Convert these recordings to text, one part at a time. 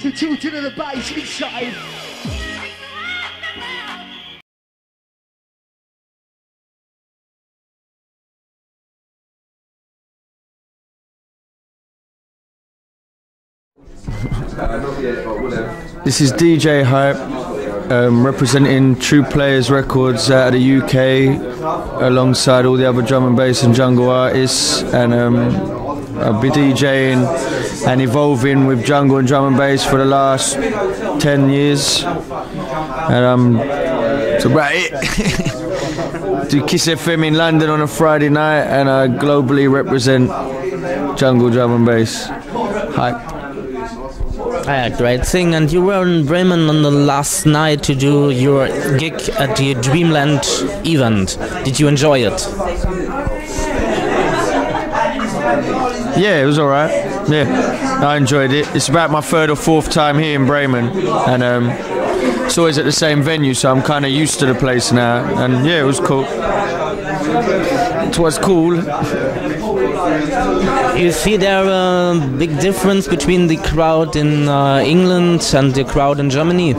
to tilting of the bass inside. This is DJ Hype, representing True Playaz Records out of the UK, alongside all the other drum and bass and jungle artists, and I've been DJing and evolving with jungle and drum and bass for the last 10 years, and that's about it. Do Kiss FM in London on a Friday night, and I globally represent jungle drum and bass. Hype. Yeah, great thing. And you were in Bremen on the last night to do your gig at the Dreamland event. Did you enjoy it? Yeah, it was alright. Yeah, I enjoyed it. It's about my third or fourth time here in Bremen, and it's always at the same venue, so I'm kind of used to the place now. And yeah, it was cool. It was cool. You see there a big difference between the crowd in England and the crowd in Germany?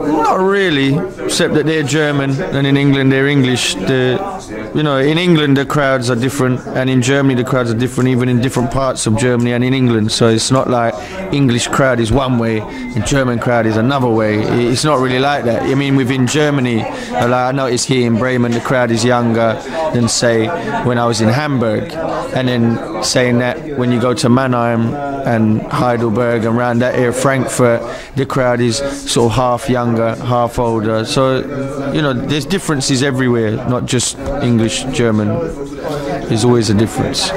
Not really, except that they're German and in England they're English. In England the crowds are different, and in Germany the crowds are different, even in different parts of Germany and in England. So it's not like English crowd is one way and German crowd is another way. It's not really like that. I mean, within Germany, like I noticed here in Bremen, the crowd is younger than, say, when I was in Hamburg. And then saying that when you go to Mannheim and Heidelberg and around that area, Frankfurt, the crowd is sort of half younger, half older. So, there's differences everywhere, not just English, German. There's always a difference.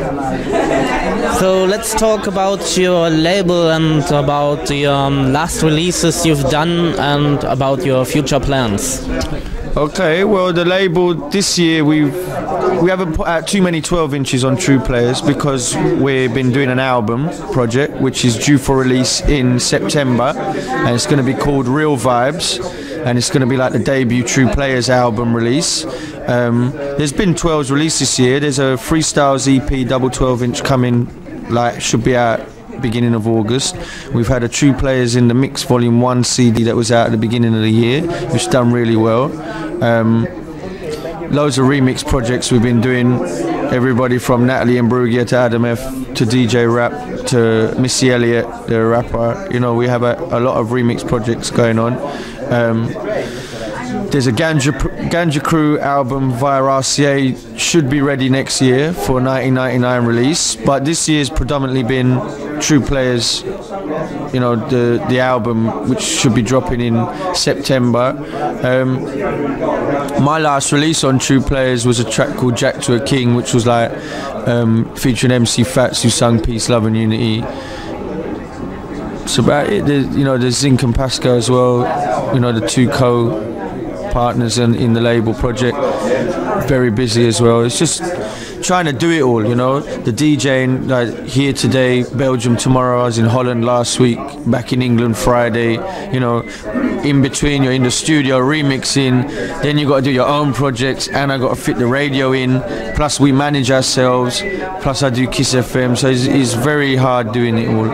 So let's talk about your label and about the last releases you've done and about your future plans. Okay, well, the label this year we haven't put out too many 12 inches on True Playaz because we've been doing an album project which is due for release in September, and it's going to be called Real Vibes, and it's going to be like the debut True Playaz album release. There's been 12s released this year. There's a Freestyles EP double 12 inch coming, should be out beginning of August. We've had a True Playaz in the Mix Volume 1 CD that was out at the beginning of the year, which done really well. Loads of remix projects we've been doing, everybody from Natalie and Brugia to Adam F to DJ Rap to Missy Elliott, the rapper. We have a lot of remix projects going on. There's a Ganja Crew album via RCA, should be ready next year for 1999 release, but this year's predominantly been True Playaz, the album, which should be dropping in September. My last release on True Playaz was a track called Jack to a King, which was featuring MC Fats, who sung Peace, Love and Unity. It's about it. There's Zinc and Pascal as well, the two co-partners in the label project. Very busy as well. It's just trying to do it all, the DJing, here today, Belgium tomorrow. I was in Holland last week, back in England Friday. In between you're in the studio remixing, then you got to do your own projects, and I got to fit the radio in, plus we manage ourselves, plus I do Kiss FM, so it's very hard doing it all,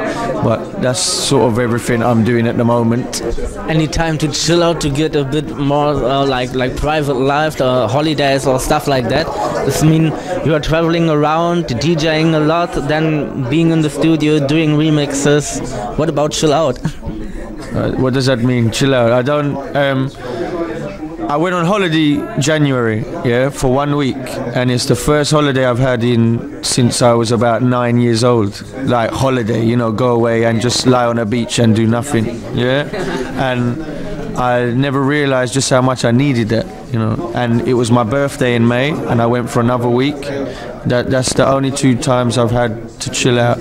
but that's sort of everything I'm doing at the moment. Any time to chill out, to get a bit more like private life, holidays or stuff like that? This mean you are traveling around, DJing a lot, then being in the studio doing remixes. What about chill out? What does that mean, chill out? I don't. I went on holiday January, for 1 week, and it's the first holiday I've had since I was about 9 years old. Like holiday, go away and just lie on a beach and do nothing, and I never realized just how much I needed that, and it was my birthday in May, and I went for another week. That's the only 2 times I've had to chill out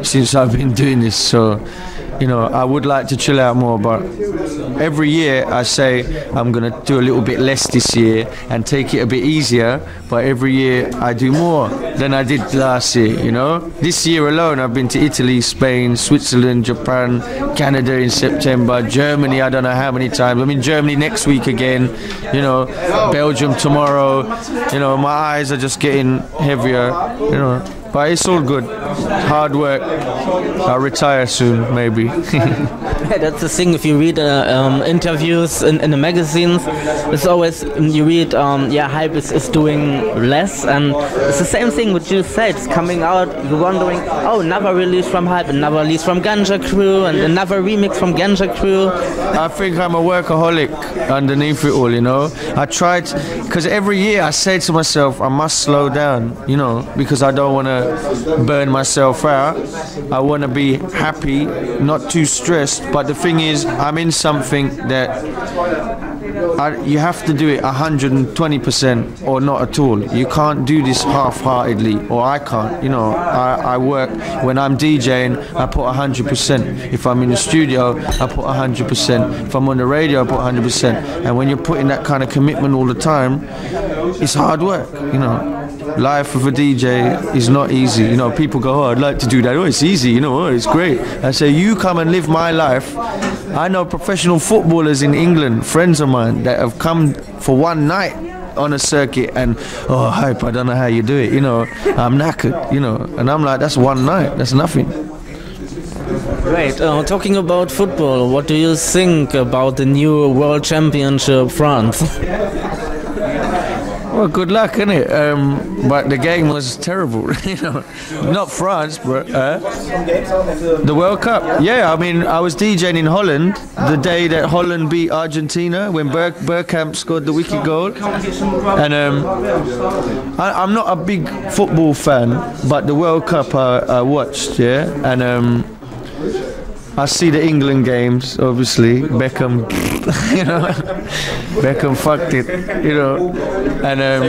since I've been doing this, so I would like to chill out more, but every year I say I'm going to do a little bit less this year and take it a bit easier, but every year I do more than I did last year, This year alone I've been to Italy, Spain, Switzerland, Japan, Canada in September, Germany I don't know how many times. I'm in Germany next week again, Belgium tomorrow. My eyes are just getting heavier, but it's all good. Hard work. I'll retire soon, maybe. Yeah, that's the thing. If you read interviews in the magazines, it's always you read, Hype is doing less, and it's the same thing what you said. It's coming out. You're wondering, oh, another release from Hype, another release from Ganja Crew, and another remix from Ganja Crew. I think I'm a workaholic underneath it all, you know. I tried, because every year I say to myself, I must slow down, you know, because I don't want to burn myself out. I want to be happy, not too stressed. But the thing is, I'm in something that you have to do it 120% or not at all. You can't do this half-heartedly, or I can't. You know, I work, when I'm DJing, I put 100%. If I'm in the studio, I put 100%. If I'm on the radio, I put 100%. And when you're putting that kind of commitment all the time, it's hard work, you know. Life of a DJ is not easy. You know, people go, oh, I'd like to do that. Oh, it's easy, you know, oh, it's great. I say, you come and live my life. I know professional footballers in England, friends of mine, that have come for one night on a circuit and, oh, Hype, I don't know how you do it, you know, I'm knackered, you know. And I'm like, that's one night, that's nothing. Great. Talking about football, what do you think about the new World Championship France? Well, good luck, innit? But the game was terrible, you know. Not France, but the World Cup. Yeah, I mean, I was DJing in Holland the day that Holland beat Argentina when Bergkamp scored the wicked goal. And I'm not a big football fan, but the World Cup I watched, yeah. And I see the England games, obviously. Beckham, you know, Beckham fucked it, you know. And and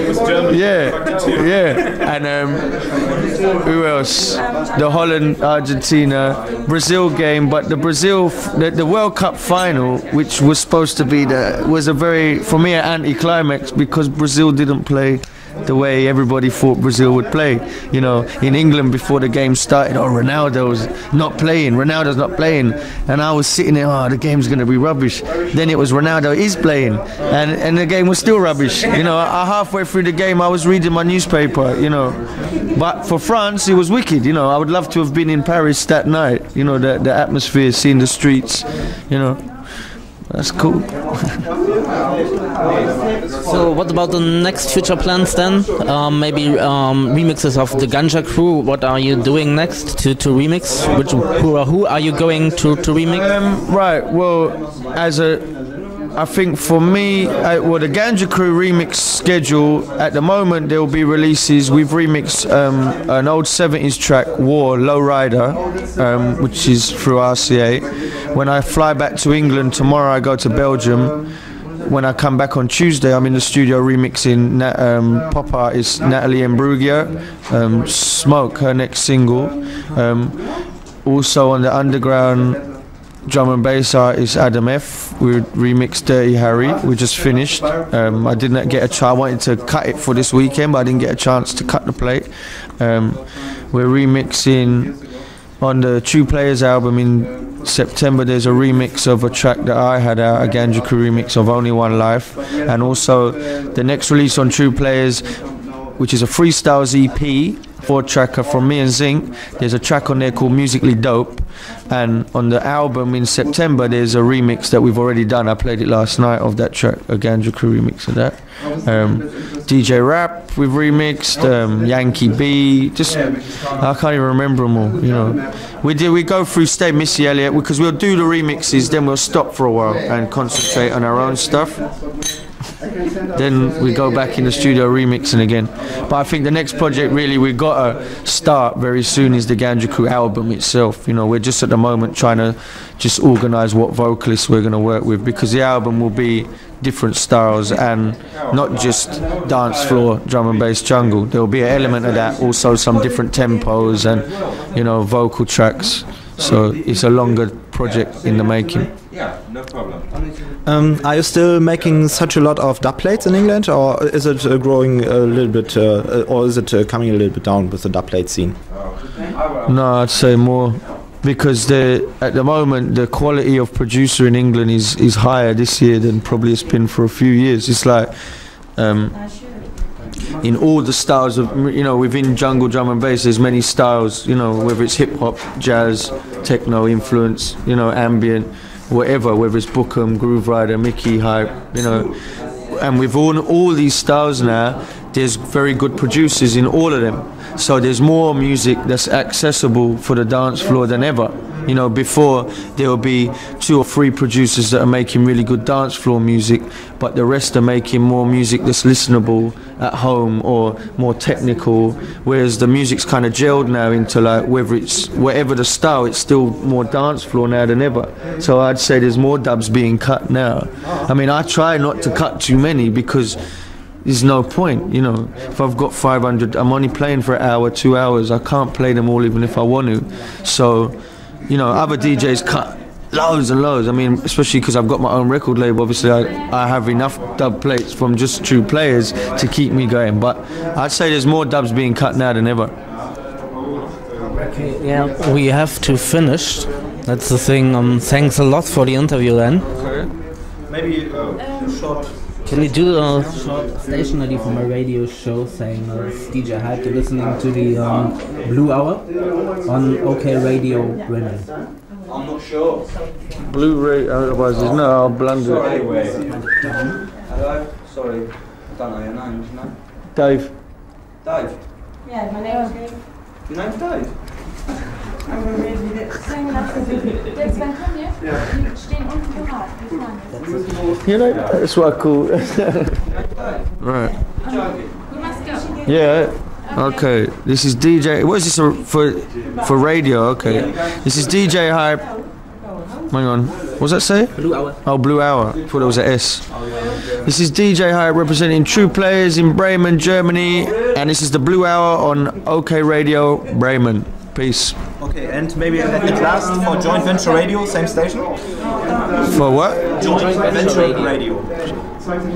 who else? The Holland, Argentina, Brazil game. But the World Cup final, which was supposed to be was a very, for me, an anti-climax because Brazil didn't play the way everybody thought Brazil would play. You know, in England before the game started, oh, Ronaldo's not playing, and I was sitting there, oh, the game's going to be rubbish. Then it was Ronaldo is playing, and the game was still rubbish. You know, halfway through the game I was reading my newspaper, you know. But for France it was wicked, you know. I would love to have been in Paris that night, you know, the atmosphere, seeing the streets, you know. That's cool. So what about the next future plans then? Maybe remixes of the Ganja Crew. What are you doing next to remix? Who are you going to remix? Right, well, I think for me, the Ganja Crew remix schedule, at the moment there will be releases. We've remixed an old 70s track, War, Lowrider, which is through RCA. When I fly back to England tomorrow, I go to Belgium. When I come back on Tuesday, I'm in the studio remixing pop artist Natalie Imbruglia, Smoke, her next single. Also on the underground drum and bass artist Adam F. We remixed Dirty Harry. We just finished. I didn't get a chance. I wanted to cut it for this weekend, but I didn't get a chance to cut the plate. We're remixing on the True Playaz album in September. There's a remix of a track that I had out, a Ganja Crew remix of Only One Life, and also the next release on True Playaz, which is a freestyles EP, 4-tracker from me and Zinc. There's a track on there called Musically Dope, and on the album in September there's a remix that we've already done. I played it last night of that track, a Ganja Crew remix of that. DJ Rap we've remixed, Yankee B, just I can't even remember them all, you know. We go through Stay Missy Elliott, because we'll do the remixes, then we'll stop for a while and concentrate on our own stuff. Then we go back in the studio remixing again. But I think the next project really we gotta start very soon is the Ganja Crew album itself. You know, we're just at the moment trying to just organise what vocalists we're gonna work with, because the album will be different styles and not just dance floor, drum and bass, jungle. There will be an element of that, also some different tempos and, you know, vocal tracks. So it's a longer project in the making. Yeah, no problem. Are you still making such a lot of dub plates in England, or is it growing a little bit, or is it coming a little bit down with the dub plate scene? No, I'd say more, because at the moment the quality of producer in England is higher this year than probably it's been for a few years. It's like in all the styles of, you know, within jungle drum and bass there's many styles, you know, whether it's hip hop, jazz, techno influence, you know, ambient, whatever, whether it's Bookham, Groove Rider, Mickey, Hype, you know. And with all these styles now, there's very good producers in all of them. So there's more music that's accessible for the dance floor than ever. You know, before there will be 2 or 3 producers that are making really good dance floor music, but the rest are making more music that's listenable at home or more technical, whereas the music's kind of gelled now into, like, whether it's whatever the style, it's still more dance floor now than ever. So I'd say there's more dubs being cut now. I mean, I try not to cut too many because there's no point, you know. If I've got 500, I'm only playing for an hour, 2 hours. I can't play them all even if I want to. So, you know, other DJs cut loads and loads. I mean, especially because I've got my own record label. Obviously, I have enough dub plates from just true players to keep me going. But I'd say there's more dubs being cut now than ever. Okay, yeah, we have to finish. That's the thing. Thanks a lot for the interview then. Okay. Maybe short. Can we do a short station ID from a radio show saying it's DJ Hype, you're listening to the Blue Hour on OK Radio Bremen? I'm not sure. Blu-ray, otherwise there's no, I'll blunder it. Hello? Sorry, I don't know your name, do you know? Dave. Dave? Yeah, my name is Dave. Your name's Dave? Jetzt, wann kommen wir? Die stehen unten parat. Wir fahren jetzt. You know, that's what I call. Right. We must go. Yeah. Okay. This is DJ. What is this for radio? Okay. This is DJ Hype. Hang on. What does that say? Blue Hour. Oh, Blue Hour. I thought it was an S. This is DJ Hype representing True Players in Bremen, Germany, and this is the Blue Hour on OK Radio Bremen. Peace. Okay, and maybe at last for Joint Venture Radio, same station? For what? Joint Venture Radio.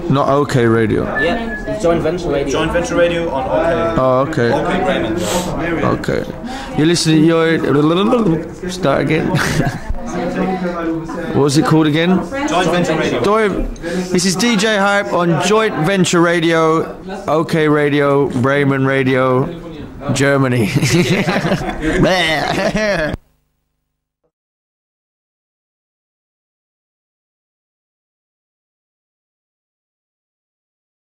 Not OK Radio. Yeah, it's Joint Venture Radio. Joint Venture Radio on OK. Oh, okay. OK Bremen. Okay. You're listening. Start again. What was it called again? Joint Venture Radio. This is DJ Hype on Joint Venture Radio, OK Radio, Bremen Radio, Germany.